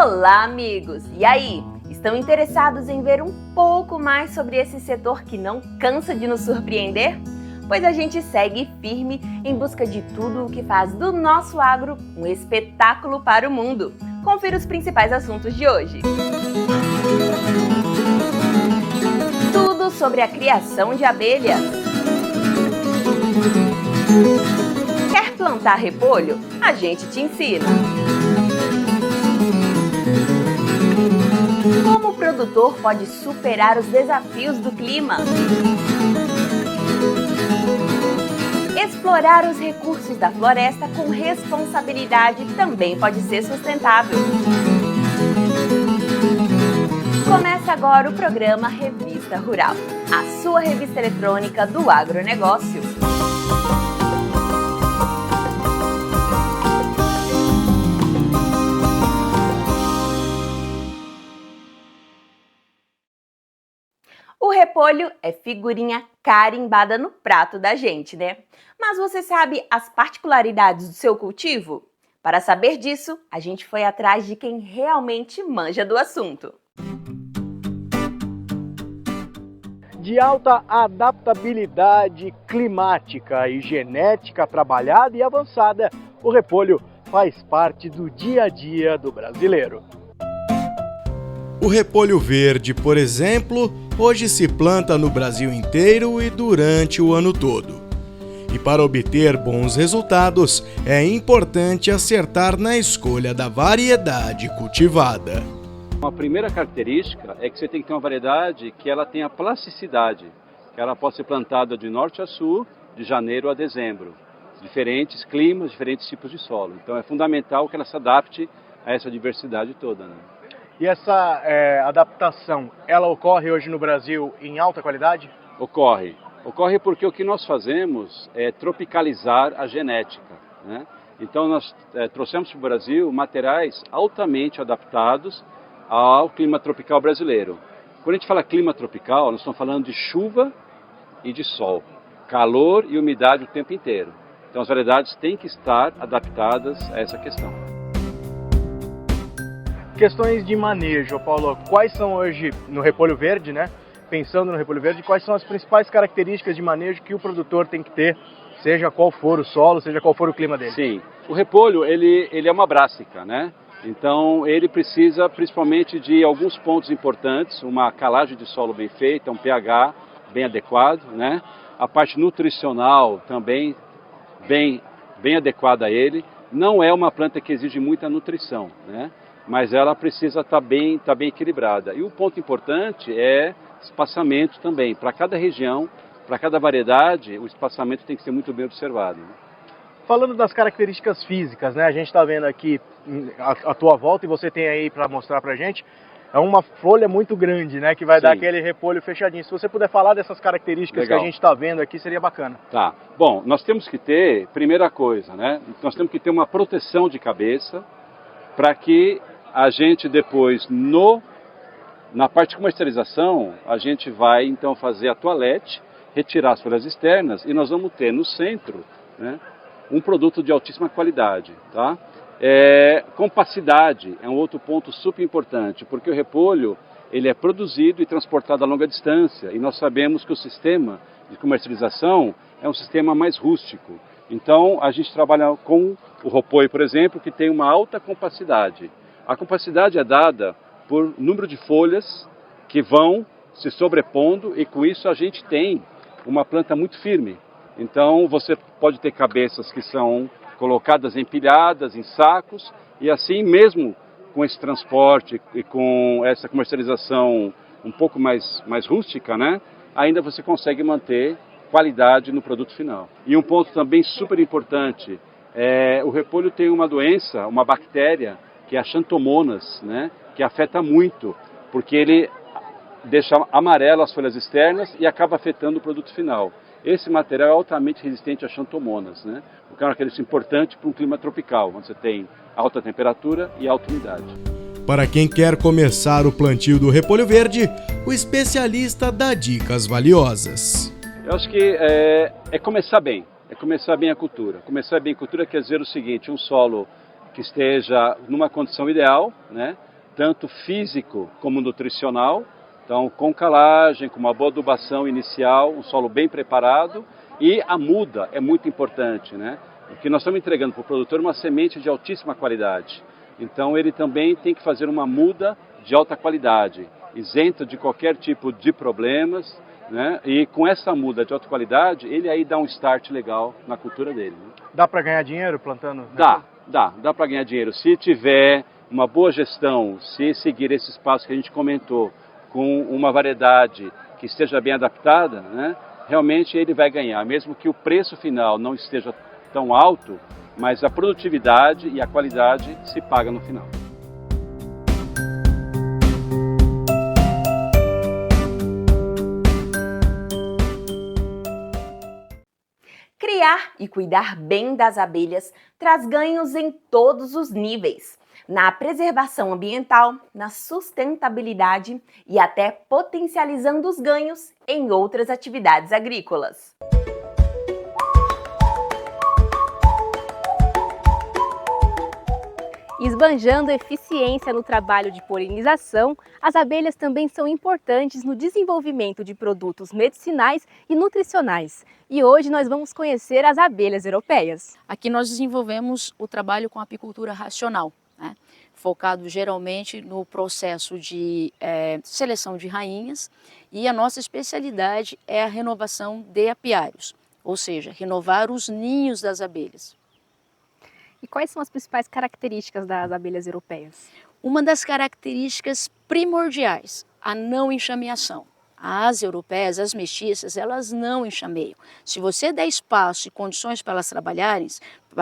Olá, amigos! E aí, estão interessados em ver um pouco mais sobre esse setor que não cansa de nos surpreender? Pois a gente segue firme em busca de tudo o que faz do nosso agro um espetáculo para o mundo. Confira os principais assuntos de hoje. Tudo sobre a criação de abelhas. Quer plantar repolho? A gente te ensina. Como o produtor pode superar os desafios do clima? Explorar os recursos da floresta com responsabilidade também pode ser sustentável. Começa agora o programa Revista Rural, a sua revista eletrônica do agronegócio. O repolho é figurinha carimbada no prato da gente, né? Mas você sabe as particularidades do seu cultivo? Para saber disso, a gente foi atrás de quem realmente manja do assunto. De alta adaptabilidade climática e genética trabalhada e avançada, o repolho faz parte do dia a dia do brasileiro. O repolho verde, por exemplo, hoje se planta no Brasil inteiro e durante o ano todo. E para obter bons resultados, é importante acertar na escolha da variedade cultivada. A primeira característica é que você tem que ter uma variedade que ela tenha plasticidade, que ela possa ser plantada de norte a sul, de janeiro a dezembro. Diferentes climas, diferentes tipos de solo. Então é fundamental que ela se adapte a essa diversidade toda, né? E essa adaptação, ela ocorre hoje no Brasil em alta qualidade? Ocorre porque o que nós fazemos é tropicalizar a genética, né? Então nós trouxemos para o Brasil materiais altamente adaptados ao clima tropical brasileiro. Quando a gente fala clima tropical, nós estamos falando de chuva e de sol, calor e umidade o tempo inteiro. Então as variedades têm que estar adaptadas a essa questão. Questões de manejo, Paulo, quais são hoje no repolho verde, né? Pensando no repolho verde, quais são as principais características de manejo que o produtor tem que ter, seja qual for o solo, seja qual for o clima dele? Sim, o repolho ele é uma brássica, né? Então ele precisa principalmente de alguns pontos importantes, uma calagem de solo bem feita, um pH bem adequado, né? A parte nutricional também bem adequada a ele. Não é uma planta que exige muita nutrição, né? Mas ela precisa estar bem equilibrada. E o ponto importante é espaçamento também. Para cada região, para cada variedade, o espaçamento tem que ser muito bem observado, né? Falando das características físicas, né? A gente está vendo aqui a tua volta e você tem aí para mostrar para a gente, é uma folha muito grande, né? Que vai dar aquele repolho fechadinho. Se você puder falar dessas características que a gente está vendo aqui, seria bacana. Tá. Bom, nós temos que ter, primeira coisa, né? Nós temos que ter uma proteção de cabeça para que a gente depois, na parte de comercialização, a gente vai então fazer a toalete, retirar as folhas externas e nós vamos ter no centro, né, um produto de altíssima qualidade, tá? Compacidade é um outro ponto super importante, porque o repolho ele é produzido e transportado a longa distância e nós sabemos que o sistema de comercialização é um sistema mais rústico. Então a gente trabalha com o repolho, por exemplo, que tem uma alta compacidade. A compacidade é dada por número de folhas que vão se sobrepondo e com isso a gente tem uma planta muito firme. Então você pode ter cabeças que são colocadas empilhadas em sacos e assim mesmo com esse transporte e com essa comercialização um pouco mais rústica, né, ainda você consegue manter qualidade no produto final. E um ponto também super importante, o repolho tem uma doença, uma bactéria, que é a Xanthomonas, né, que afeta muito, porque ele deixa amarelo as folhas externas e acaba afetando o produto final. Esse material é altamente resistente a Xanthomonas, né, o que é uma característica importante para um clima tropical, onde você tem alta temperatura e alta umidade. Para quem quer começar o plantio do repolho verde, o especialista dá dicas valiosas. Eu acho que é começar bem a cultura. Começar bem a cultura quer dizer o seguinte, um solo que esteja numa condição ideal, né? tanto físico como nutricional. Então, com calagem, com uma boa adubação inicial, um solo bem preparado, e a muda é muito importante, né? Porque nós estamos entregando para o produtor uma semente de altíssima qualidade. Então, ele também tem que fazer uma muda de alta qualidade, isenta de qualquer tipo de problemas, né? E com essa muda de alta qualidade, ele aí dá um start legal na cultura dele, né? Dá para ganhar dinheiro plantando? Dá para ganhar dinheiro. Se tiver uma boa gestão, se seguir esses passos que a gente comentou, com uma variedade que esteja bem adaptada, né? Realmente ele vai ganhar, mesmo que o preço final não esteja tão alto, mas a produtividade e a qualidade se paga no final. Criar e cuidar bem das abelhas traz ganhos em todos os níveis, na preservação ambiental, na sustentabilidade e até potencializando os ganhos em outras atividades agrícolas. Esbanjando eficiência no trabalho de polinização, as abelhas também são importantes no desenvolvimento de produtos medicinais e nutricionais. E hoje nós vamos conhecer as abelhas europeias. Aqui nós desenvolvemos o trabalho com apicultura racional, né? Focado geralmente no processo de seleção de rainhas, e a nossa especialidade é a renovação de apiários, ou seja, renovar os ninhos das abelhas. E quais são as principais características das abelhas europeias? Uma das características primordiais, a não enxameação. As europeias, as mestiças, elas não enxameiam. Se você der espaço e condições para elas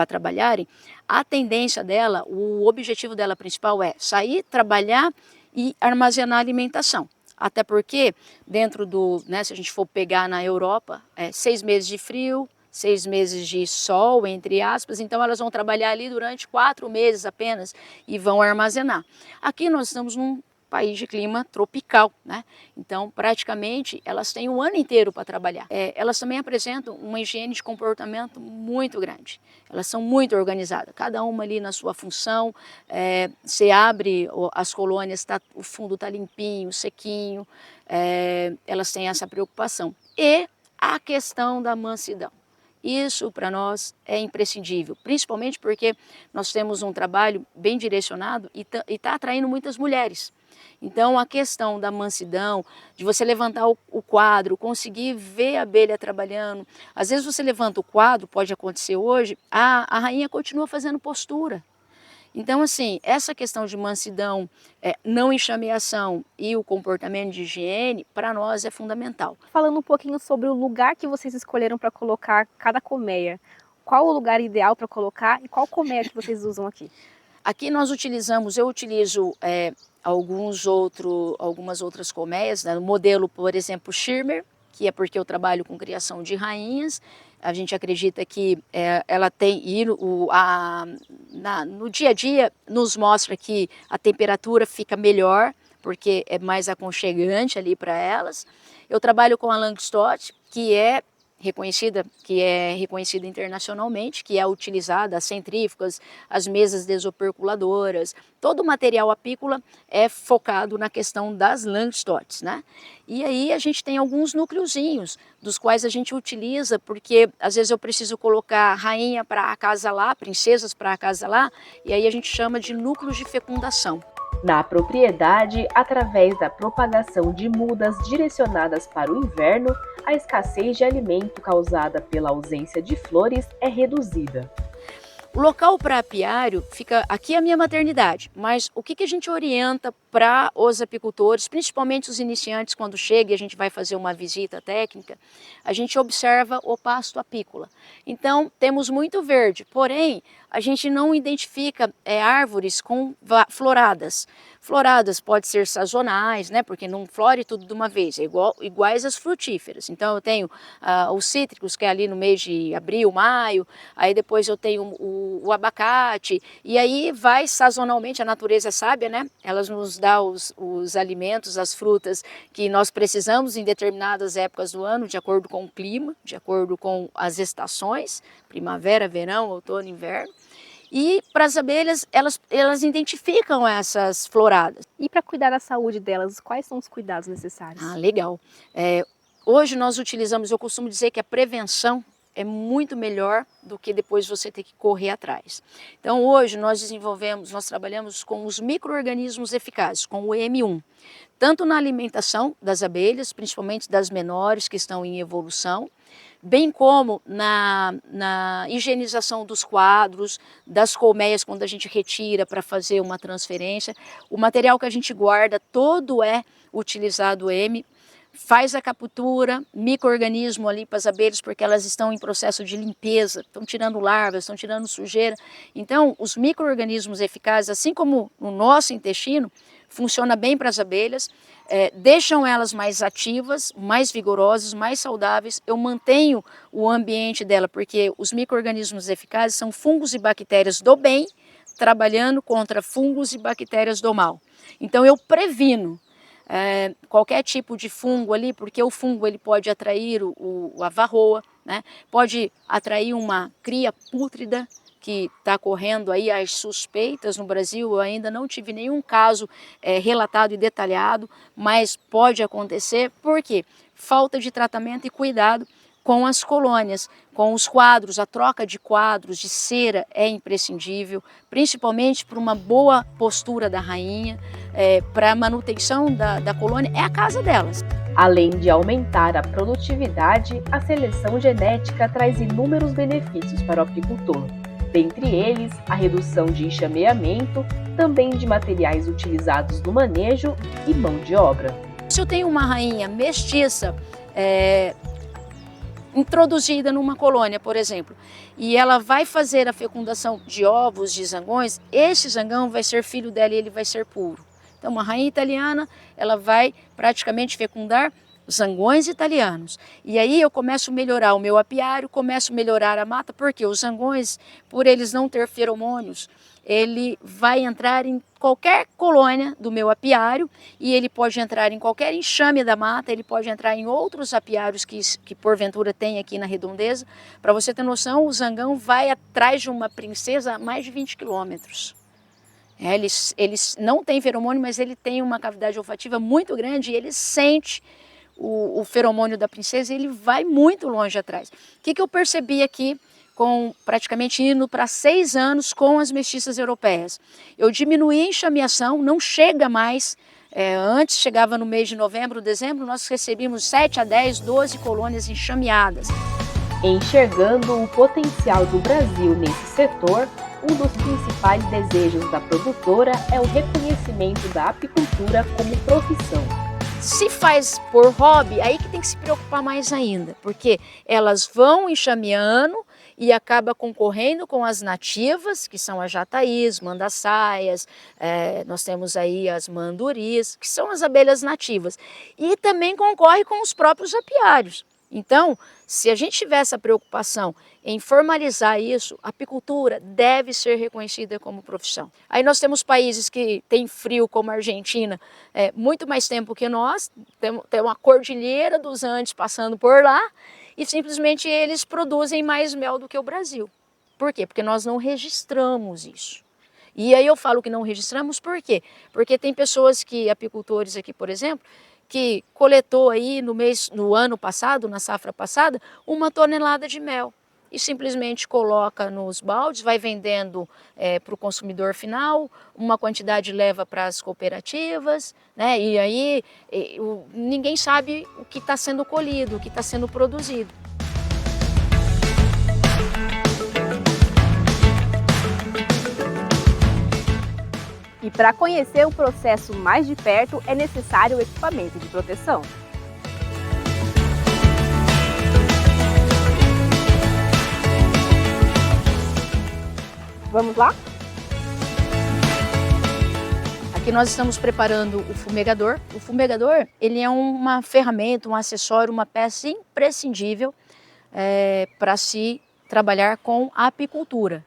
trabalharem, a tendência dela, o objetivo dela principal é sair, trabalhar e armazenar alimentação. Até porque, dentro do, se a gente for pegar na Europa, 6 meses de frio, 6 meses de sol, entre aspas, então elas vão trabalhar ali durante 4 meses apenas e vão armazenar. Aqui nós estamos num país de clima tropical, né? Então praticamente elas têm o ano inteiro para trabalhar. Elas também apresentam uma higiene de comportamento muito grande. Elas são muito organizadas, cada uma ali na sua função. Você abre as colônias, o fundo está limpinho, sequinho, elas têm essa preocupação. E a questão da mansidão. Isso para nós é imprescindível, principalmente porque nós temos um trabalho bem direcionado e está atraindo muitas mulheres. Então a questão da mansidão, de você levantar o quadro, conseguir ver a abelha trabalhando. Às vezes você levanta o quadro, pode acontecer hoje, a rainha continua fazendo postura. Então, assim, essa questão de mansidão, não enxameação e o comportamento de higiene, para nós é fundamental. Falando um pouquinho sobre o lugar que vocês escolheram para colocar cada colmeia, qual o lugar ideal para colocar e qual colmeia que vocês usam aqui? Aqui eu utilizo algumas outras colmeias, né? O modelo, por exemplo, Schirmer, que é porque eu trabalho com criação de rainhas. A gente acredita que ela tem, no dia a dia, nos mostra que a temperatura fica melhor, porque é mais aconchegante ali para elas. Eu trabalho com a Langstott, que é reconhecida internacionalmente, que é utilizada, as centrífugas, as mesas desoperculadoras, todo o material apícola é focado na questão das Langstotts, né? E aí a gente tem alguns núcleozinhos, dos quais a gente utiliza, porque às vezes eu preciso colocar rainha para acasalar, princesas para acasalar, e aí a gente chama de núcleos de fecundação. Na propriedade, através da propagação de mudas direcionadas para o inverno, a escassez de alimento causada pela ausência de flores é reduzida. O local para apiário fica aqui a minha maternidade, mas o que a gente orienta para os apicultores, principalmente os iniciantes, quando chega e a gente vai fazer uma visita técnica, a gente observa o pasto apícola. Então temos muito verde, porém a gente não identifica árvores com floradas. Floradas pode ser sazonais, né? Porque não flore tudo de uma vez, iguais às frutíferas. Então eu tenho os cítricos, que é ali no mês de abril, maio, aí depois eu tenho o abacate, e aí vai sazonalmente, a natureza é sábia, né? Elas nos dá os alimentos, as frutas que nós precisamos em determinadas épocas do ano, de acordo com o clima, de acordo com as estações, primavera, verão, outono, inverno. E para as abelhas, elas identificam essas floradas. E para cuidar da saúde delas, quais são os cuidados necessários? Ah, legal. Hoje nós utilizamos, eu costumo dizer que a prevenção é muito melhor do que depois você ter que correr atrás. Então hoje nós trabalhamos com os micro-organismos eficazes, com o EM1, tanto na alimentação das abelhas, principalmente das menores que estão em evolução, bem como na higienização dos quadros, das colmeias quando a gente retira para fazer uma transferência. O material que a gente guarda todo é utilizado EM, faz a captura, micro-organismo ali para as abelhas, porque elas estão em processo de limpeza, estão tirando larvas, estão tirando sujeira. Então, os micro-organismos eficazes, assim como no nosso intestino, funciona bem para as abelhas, deixam elas mais ativas, mais vigorosas, mais saudáveis. Eu mantenho o ambiente dela, porque os micro-organismos eficazes são fungos e bactérias do bem, trabalhando contra fungos e bactérias do mal. Então, eu previno qualquer tipo de fungo ali, porque o fungo ele pode atrair a varroa, né? Pode atrair uma cria pútrida, que está correndo aí as suspeitas no Brasil. Eu ainda não tive nenhum caso relatado e detalhado, mas pode acontecer. Por quê? Falta de tratamento e cuidado com as colônias, com os quadros. A troca de quadros, de cera é imprescindível, principalmente para uma boa postura da rainha, para a manutenção da colônia, é a casa delas. Além de aumentar a produtividade, a seleção genética traz inúmeros benefícios para o apicultor. Dentre eles, a redução de enxameamento, também de materiais utilizados no manejo e mão de obra. Se eu tenho uma rainha mestiça, introduzida numa colônia, por exemplo, e ela vai fazer a fecundação de ovos de zangões, esse zangão vai ser filho dela e ele vai ser puro. Então, uma rainha italiana, ela vai praticamente fecundar zangões italianos. E aí eu começo a melhorar o meu apiário, começo a melhorar a mata, porque os zangões, por eles não ter feromônios, ele vai entrar em qualquer colônia do meu apiário e ele pode entrar em qualquer enxame da mata, ele pode entrar em outros apiários que porventura tem aqui na redondeza. Para você ter noção, o zangão vai atrás de uma princesa a mais de 20 quilômetros. Eles não têm feromônio, mas ele tem uma cavidade olfativa muito grande e ele sente o feromônio da princesa e ele vai muito longe atrás. O que eu percebi aqui, com praticamente indo para 6 anos com as mestiças europeias? Eu diminuí a enxameação, não chega mais. Antes chegava no mês de novembro, dezembro, nós recebíamos 7 a 10, 12 colônias enxameadas. Enxergando o potencial do Brasil nesse setor, um dos principais desejos da produtora é o reconhecimento da apicultura como profissão. Se faz por hobby, aí que tem que se preocupar mais ainda, porque elas vão enxameando e acaba concorrendo com as nativas, que são as jataís, mandaçaias, nós temos aí as manduris, que são as abelhas nativas, e também concorre com os próprios apiários. Então, se a gente tiver essa preocupação em formalizar isso, a apicultura deve ser reconhecida como profissão. Aí nós temos países que têm frio, como a Argentina, muito mais tempo que nós, tem uma cordilheira dos Andes passando por lá, e simplesmente eles produzem mais mel do que o Brasil. Por quê? Porque nós não registramos isso. E aí eu falo que não registramos por quê? Porque tem pessoas apicultores aqui, por exemplo, que coletou aí no ano passado, na safra passada, 1 tonelada de mel e simplesmente coloca nos baldes, vai vendendo para o consumidor final, uma quantidade leva para as cooperativas, né? E aí ninguém sabe o que está sendo colhido, o que está sendo produzido. E para conhecer o processo mais de perto, é necessário o equipamento de proteção. Vamos lá? Aqui nós estamos preparando o fumegador. O fumegador, ele é uma ferramenta, um acessório, uma peça imprescindível para se trabalhar com a apicultura.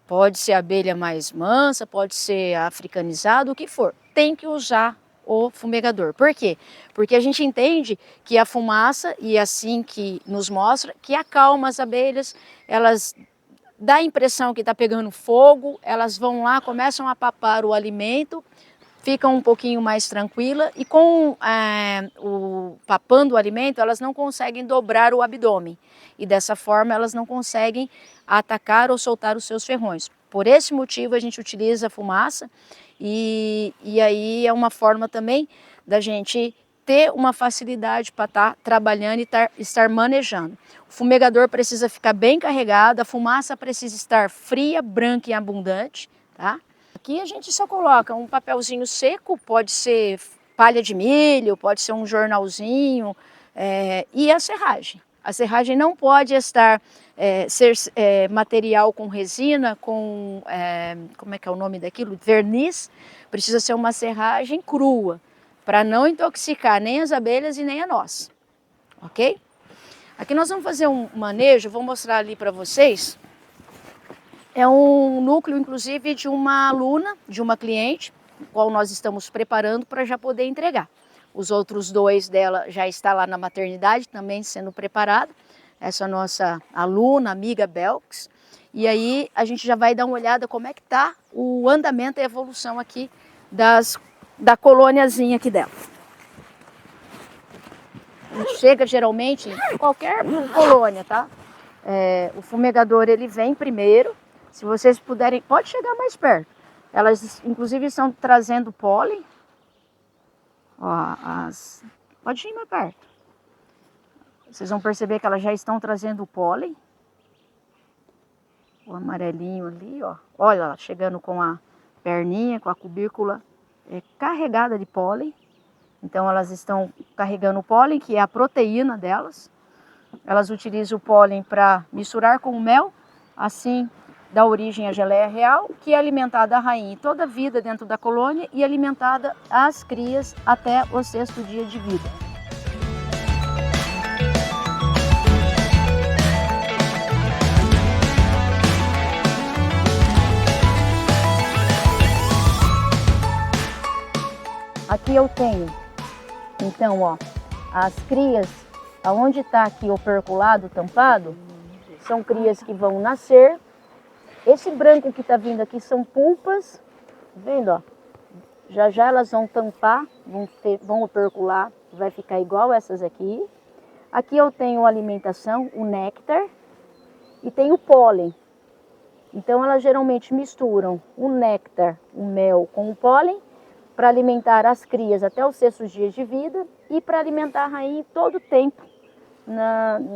Pode ser abelha mais mansa, pode ser africanizada, o que for. Tem que usar o fumegador. Por quê? Porque a gente entende que a fumaça, e assim que nos mostra, que acalma as abelhas, elas dá a impressão que está pegando fogo, elas vão lá, começam a papar o alimento, ficam um pouquinho mais tranquila e com papando o alimento, elas não conseguem dobrar o abdômen e dessa forma elas não conseguem atacar ou soltar os seus ferrões. Por esse motivo a gente utiliza a fumaça e aí é uma forma também da gente ter uma facilidade para estar trabalhando e estar manejando. O fumegador precisa ficar bem carregado, a fumaça precisa estar fria, branca e abundante, tá? Aqui a gente só coloca um papelzinho seco, pode ser palha de milho, pode ser um jornalzinho e a serragem. A serragem não pode ser material com resina, com, como é que é o nome daquilo? Verniz. Precisa ser uma serragem crua, para não intoxicar nem as abelhas e nem a nós, ok? Aqui nós vamos fazer um manejo, vou mostrar ali para vocês. É um núcleo, inclusive, de uma aluna, de uma cliente, o qual nós estamos preparando para já poder entregar. Os outros 2 dela já está lá na maternidade, também sendo preparado. Essa nossa aluna, amiga Belks. E aí a gente já vai dar uma olhada como é que está o andamento e a evolução aqui da colôniazinha aqui dela. A gente chega geralmente em qualquer colônia, tá? O fumegador ele vem primeiro. Se vocês puderem, pode chegar mais perto. Elas, inclusive, estão trazendo pólen. Ó, pode ir mais perto. Vocês vão perceber que elas já estão trazendo pólen. O amarelinho ali, ó. Olha ela chegando com a perninha, com a cubícula carregada de pólen. Então, elas estão carregando o pólen, que é a proteína delas. Elas utilizam o pólen para misturar com o mel, assim dá origem à geleia real, que é alimentada a rainha toda a vida dentro da colônia e alimentada às crias até o 6º dia de vida. Aqui eu tenho, então, ó, as crias, aonde está aqui operculado, tampado, são crias que vão nascer. Esse branco que está vindo aqui são pulpas, tá vendo, ó? Já já elas vão tampar, vão opercular, vai ficar igual essas aqui. Aqui eu tenho a alimentação, o néctar, e tem o pólen. Então elas geralmente misturam o néctar, o mel com o pólen, para alimentar as crias até os 6º dias de vida e para alimentar a rainha todo o tempo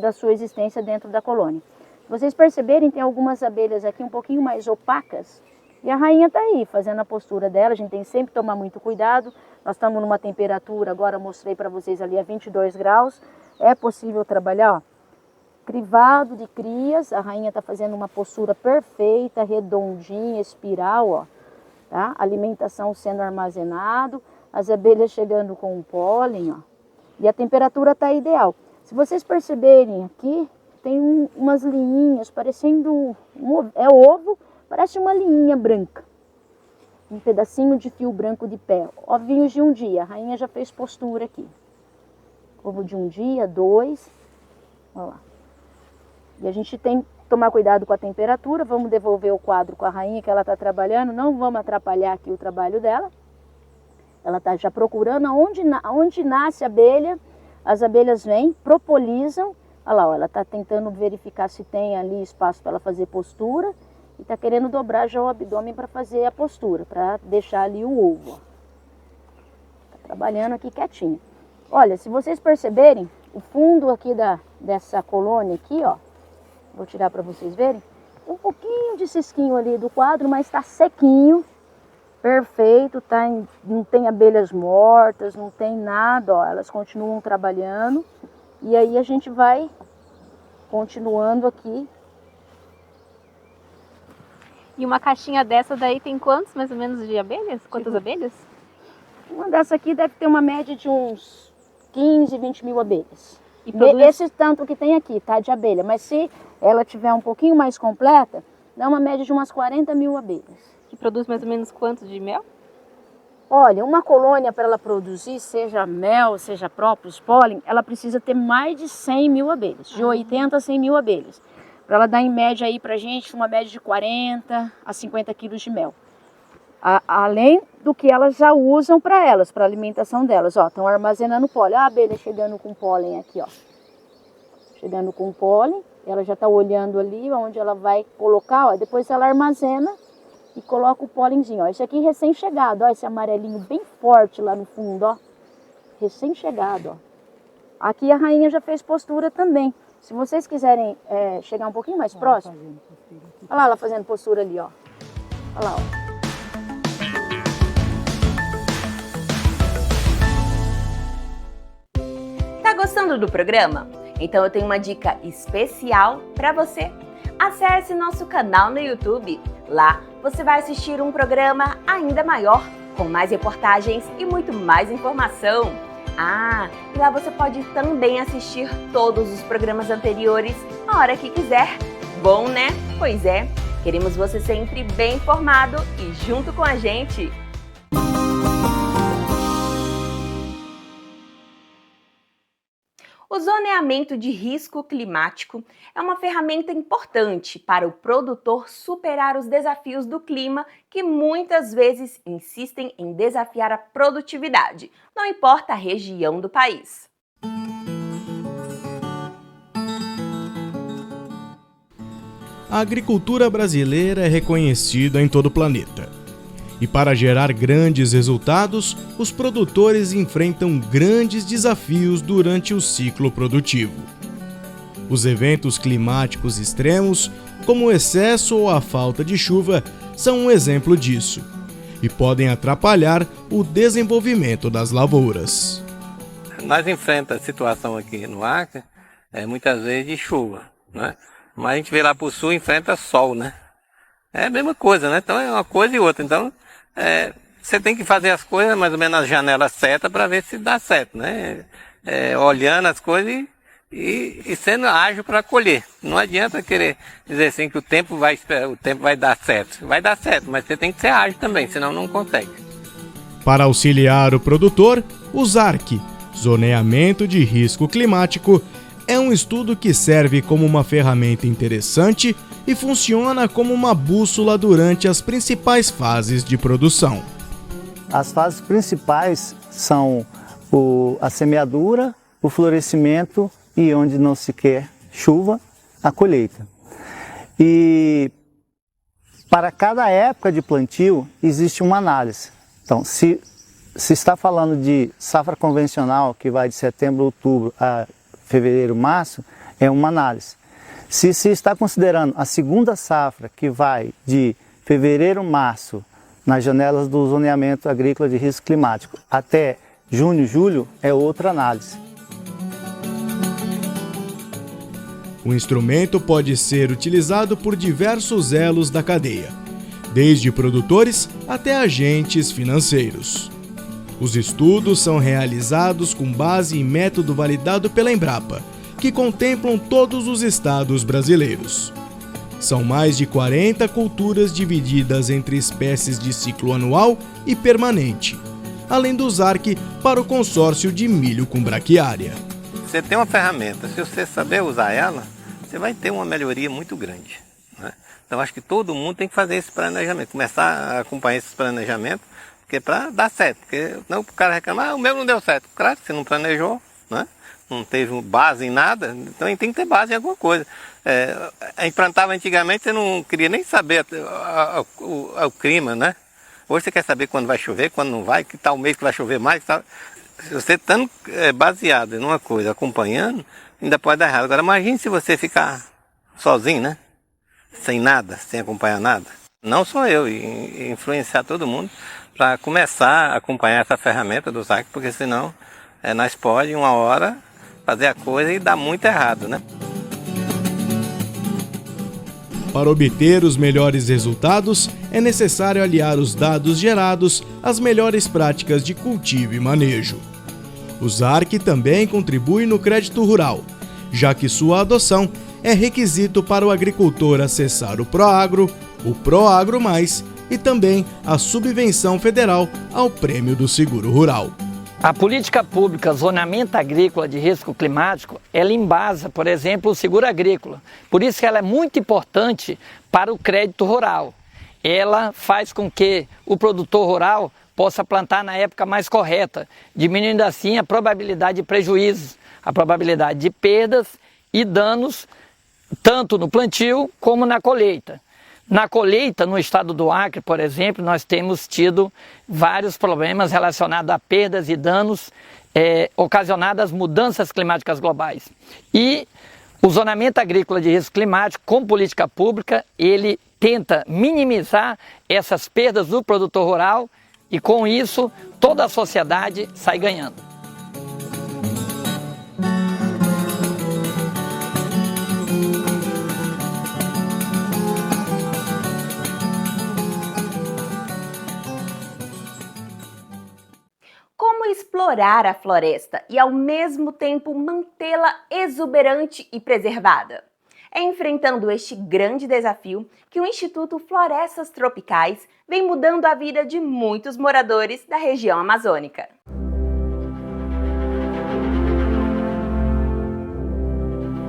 da sua existência dentro da colônia. Vocês perceberem, tem algumas abelhas aqui um pouquinho mais opacas e a rainha está aí fazendo a postura dela. A gente tem que sempre tomar muito cuidado. Nós estamos numa temperatura, agora mostrei para vocês ali a 22 graus. É possível trabalhar, ó, crivado de crias. A rainha está fazendo uma postura perfeita, redondinha, espiral, ó, tá? Alimentação sendo armazenado, as abelhas chegando com o pólen, ó, e a temperatura está ideal. Se vocês perceberem aqui, tem umas linhinhas parecendo é ovo, parece uma linhinha branca. Um pedacinho de fio branco de pé. Ovinhos de um dia, a rainha já fez postura aqui. Ovo de um dia, 2. Olha lá. E a gente tem que tomar cuidado com a temperatura. Vamos devolver o quadro com a rainha que ela está trabalhando. Não vamos atrapalhar aqui o trabalho dela. Ela está já procurando onde nasce a abelha. As abelhas vêm, propolizam. Olha lá, ó, ela está tentando verificar se tem ali espaço para ela fazer postura e está querendo dobrar já o abdômen para fazer a postura, para deixar ali o ovo. Está trabalhando aqui quietinho. Olha, se vocês perceberem, o fundo aqui dessa colônia aqui, ó, vou tirar para vocês verem, um pouquinho de cisquinho ali do quadro, mas está sequinho, perfeito, não tem abelhas mortas, não tem nada, ó, elas continuam trabalhando. E aí a gente vai continuando aqui. E uma caixinha dessa daí tem quantos mais ou menos de abelhas? Quantas abelhas? Uma dessa aqui deve ter uma média de uns 15, 20 mil abelhas. E produz... Esse tanto que tem aqui, tá, de abelha. Mas se ela tiver um pouquinho mais completa, dá uma média de umas 40 mil abelhas. Que produz mais ou menos quanto de mel? Olha, uma colônia para ela produzir, seja mel, seja próprios pólen, ela precisa ter mais de 100 mil abelhas, de 80 a 100 mil abelhas. para ela dar em média aí pra gente uma média de 40 a 50 quilos de mel. Além do que elas já usam para elas, para alimentação delas, ó, estão armazenando pólen. Ó, a abelha chegando com pólen aqui, ó. Chegando com pólen, ela já está olhando ali onde ela vai colocar, ó, depois ela armazena e coloca o pólenzinho, ó. Esse aqui recém-chegado, ó, esse amarelinho bem forte lá no fundo, ó. Recém-chegado, ó. Aqui a rainha já fez postura também. Se vocês quiserem chegar um pouquinho mais próximo, olha lá ela fazendo postura ali, ó. Olha lá, ó. Tá gostando do programa? Então eu tenho uma dica especial para você. Acesse nosso canal no YouTube. Lá você vai assistir um programa ainda maior, com mais reportagens e muito mais informação. E lá você pode também assistir todos os programas anteriores a hora que quiser. Bom, né? Pois é, queremos você sempre bem informado e junto com a gente. O zoneamento de risco climático é uma ferramenta importante para o produtor superar os desafios do clima que muitas vezes insistem em desafiar a produtividade, não importa a região do país. A agricultura brasileira é reconhecida em todo o planeta. E para gerar grandes resultados, os produtores enfrentam grandes desafios durante o ciclo produtivo. Os eventos climáticos extremos, como o excesso ou a falta de chuva, são um exemplo disso e podem atrapalhar o desenvolvimento das lavouras. Nós enfrentamos a situação aqui no Acre, muitas vezes de chuva, né? Mas a gente vê lá para o sul e enfrenta sol, né? É a mesma coisa, né? Então é uma coisa e outra. Então você tem que fazer as coisas mais ou menos na janela certa para ver se dá certo, né? Olhando as coisas e sendo ágil para colher. Não adianta querer dizer assim que o tempo vai dar certo. Vai dar certo, mas você tem que ser ágil também, senão não consegue. Para auxiliar o produtor, o ZARC, Zoneamento de Risco Climático, é um estudo que serve como uma ferramenta interessante e funciona como uma bússola durante as principais fases de produção. As fases principais são a semeadura, o florescimento e, onde não se quer chuva, a colheita. E para cada época de plantio existe uma análise. Então, se está falando de safra convencional, que vai de setembro a outubro a fevereiro, março, é uma análise. Se está considerando a segunda safra, que vai de fevereiro, março, nas janelas do zoneamento agrícola de risco climático, até junho, julho, é outra análise. O instrumento pode ser utilizado por diversos elos da cadeia, desde produtores até agentes financeiros. Os estudos são realizados com base em método validado pela Embrapa, que contemplam todos os estados brasileiros. São mais de 40 culturas divididas entre espécies de ciclo anual e permanente, além do ZARC para o consórcio de milho com braquiária. Você tem uma ferramenta, se você saber usar ela, você vai ter uma melhoria muito grande, né? Então acho que todo mundo tem que fazer esse planejamento, começar a acompanhar esses planejamentos, porque para dar certo, porque não o cara reclama, o meu não deu certo. Claro que você não planejou, né? Não teve base em nada, então a gente tem que ter base em alguma coisa. A gente plantava antigamente, você não queria nem saber o clima, né? Hoje você quer saber quando vai chover, quando não vai, que tal mês que vai chover mais, que tal. Se você estando baseado em uma coisa, acompanhando, ainda pode dar errado. Agora imagine se você ficar sozinho, né? Sem nada, sem acompanhar nada. Não só eu, influenciar todo mundo para começar a acompanhar essa ferramenta do ZARC, porque senão nós podemos, uma hora, fazer a coisa e dar muito errado, né? Para obter os melhores resultados, é necessário aliar os dados gerados às melhores práticas de cultivo e manejo. O ZARC também contribui no crédito rural, já que sua adoção é requisito para o agricultor acessar o Proagro, o Proagro Mais e também a subvenção federal ao Prêmio do Seguro Rural. A política pública Zonamento Agrícola de Risco Climático, ela embasa, por exemplo, o seguro agrícola. Por isso que ela é muito importante para o crédito rural. Ela faz com que o produtor rural possa plantar na época mais correta, diminuindo assim a probabilidade de prejuízos, a probabilidade de perdas e danos, tanto no plantio como na colheita. Na colheita, no estado do Acre, por exemplo, nós temos tido vários problemas relacionados a perdas e danos ocasionados às mudanças climáticas globais. E o zonamento agrícola de risco climático, com política pública, ele tenta minimizar essas perdas do produtor rural e, com isso, toda a sociedade sai ganhando. Como explorar a floresta e, ao mesmo tempo, mantê-la exuberante e preservada? É enfrentando este grande desafio que o Instituto Florestas Tropicais vem mudando a vida de muitos moradores da região amazônica.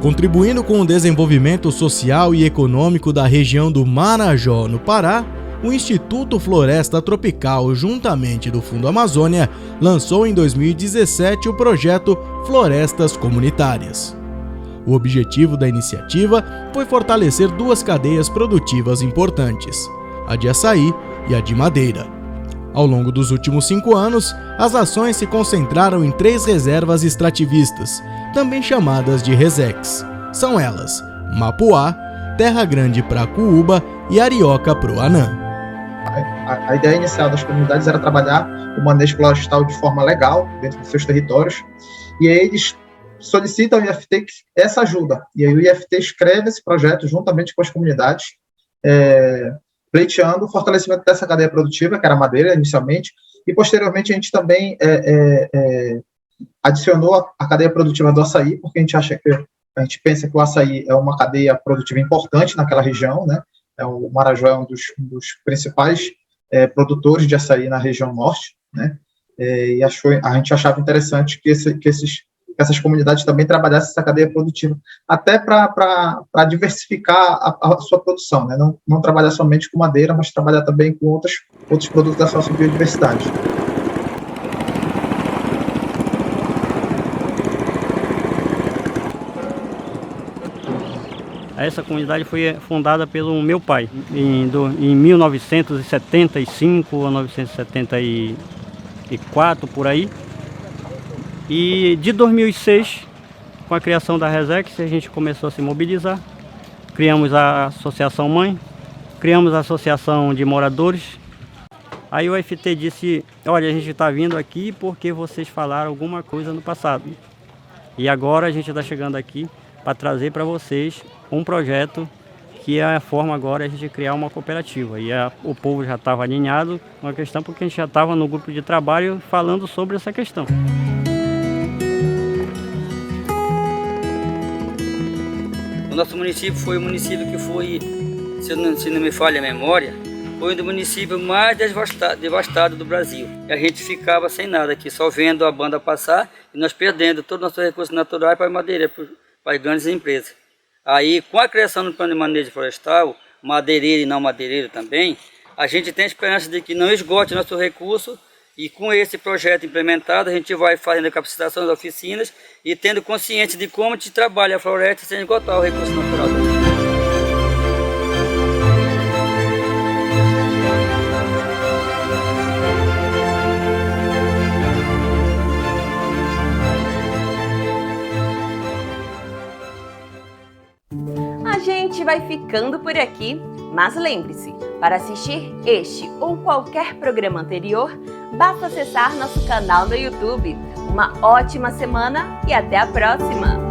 Contribuindo com o desenvolvimento social e econômico da região do Marajó, no Pará, o Instituto Floresta Tropical, juntamente do Fundo Amazônia, lançou em 2017 o projeto Florestas Comunitárias. O objetivo da iniciativa foi fortalecer duas cadeias produtivas importantes, a de açaí e a de madeira. Ao longo dos últimos 5 anos, as ações se concentraram em 3 reservas extrativistas, também chamadas de RESEX. São elas Mapuá, Terra Grande Pracuúba e Arioca Proanã. A ideia inicial das comunidades era trabalhar o manejo florestal de forma legal dentro dos seus territórios, e aí eles solicitam ao IFT essa ajuda, e aí o IFT escreve esse projeto juntamente com as comunidades, pleiteando o fortalecimento dessa cadeia produtiva, que era a madeira inicialmente, e posteriormente a gente também adicionou a cadeia produtiva do açaí, porque a gente pensa que o açaí é uma cadeia produtiva importante naquela região, né? O Marajó é um dos principais produtores de açaí na região norte, né? E a gente achava interessante que essas comunidades também trabalhassem essa cadeia produtiva, até para diversificar a sua produção, né? Não trabalhar somente com madeira, mas trabalhar também com outros produtos da sua biodiversidade. Essa comunidade foi fundada pelo meu pai em 1975 ou 1974, por aí. E de 2006, com a criação da RESEX, a gente começou a se mobilizar. Criamos a Associação Mãe, criamos a Associação de Moradores. Aí o IFT disse, olha, a gente está vindo aqui porque vocês falaram alguma coisa no passado. E agora a gente está chegando aqui para trazer para vocês um projeto que é a forma agora de a gente criar uma cooperativa. E o povo já estava alinhado com a questão, porque a gente já estava no grupo de trabalho falando sobre essa questão. O nosso município foi o município que foi, se não me falha a memória, foi um dos municípios mais devastado do Brasil. E a gente ficava sem nada aqui, só vendo a banda passar e nós perdendo todos os nossos recursos naturais para a madeira, para as grandes empresas. Aí, com a criação do plano de manejo florestal, madeireiro e não madeireiro também, a gente tem a esperança de que não esgote nosso recurso, e com esse projeto implementado, a gente vai fazendo a capacitação das oficinas e tendo consciência de como se trabalha a floresta sem esgotar o recurso natural. A gente vai ficando por aqui, mas lembre-se, para assistir este ou qualquer programa anterior, basta acessar nosso canal no YouTube. Uma ótima semana e até a próxima!